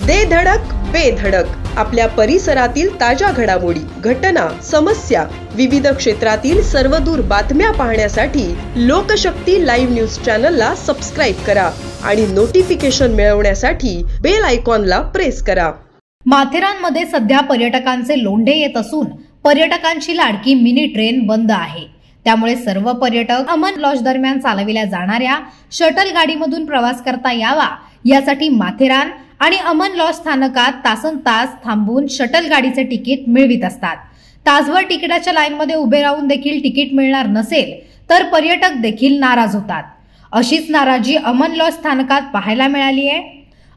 दे धडक बेधडक आपल्या परिसरातील ताज्या घडामोडी, घटना, समस्या, विविध क्षेत्रातील सर्वदूर बातम्या पाहण्यासाठी लोकशक्ती लाईव्ह न्यूज चॅनलला सबस्क्राईब करा आणि नोटिफिकेशन मिळवण्यासाठी बेल आयकॉनला प्रेस करा। माथेरानमध्ये सध्या पर्यटकांचे लोंढे येत असून पर्यटकांची लाडकी मिनी ट्रेन बंद आहे। त्यामुळे सर्व पर्यटक अमन लॉज दरम्यान चालविल्या जाणाऱ्या शटल गाडीमधून प्रवास करता यावा यासाठी माथेरान आणि अमन लॉज स्थानकात तासनतास थांबून शटल गाडीचे तिकीट मिळवित असतात। तासभर तिकिटाच्या लाईनमध्ये उभे राहून देखील तिकीट मिळणार नसेल तर पर्यटक देखील नाराज होतात। अशीच नाराजी अमन लॉज स्थानकात पाहायला मिळाली आहे।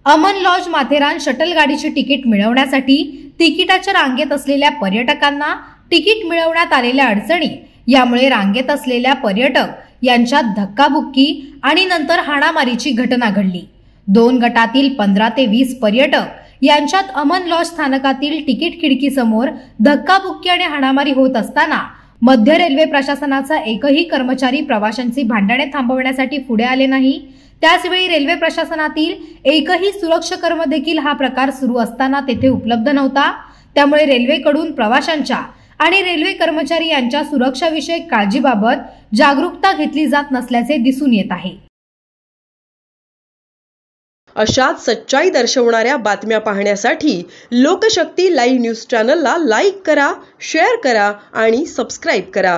अमन लॉज माथेरान शटल गाडीची तिकीट मिळवण्यासाठी तिकिटाच्या रांगेत असलेल्या पर्यटकांना तिकीट मिळवण्यात आलेल्या अडचणी यामुळे रांगेत असलेल्या पर्यटक यांच्यात धक्काबुक्की आणि नंतर हाणामारीची घटना घडली। 2 गटातील 15 ते 20 पर्यटक यांच्यात अमन लॉज स्थानकातील तिकीट खिडकी समोर धक्काबुक्की आणि हाणामारी होत असताना मध्य रेल्वे प्रशासनाचा एकही कर्मचारी प्रवाशांची भांडणे थांबवण्यासाठी पुढे आले नाही। त्याचवेळी रेल्वे प्रशासनातील एकही सुरक्षाकर्मी देखील हा प्रकार सुरू असताना तेथे उपलब्ध नव्हता। त्यामुळे रेल्वेकडून प्रवाशांच्या आणि रेल्वे कर्मचारी यांच्या सुरक्षाविषयक काळजीबाबत जागरूकता घेतली जात नसल्याचे दिसून येत आहे। अशाच सच्चाई दर्शवणाऱ्या बातम्या पाहण्यासाठी लोकशक्ती लाईव्ह न्यूज चॅनलला लाईक करा, शेअर करा आणि सबस्क्राईब करा।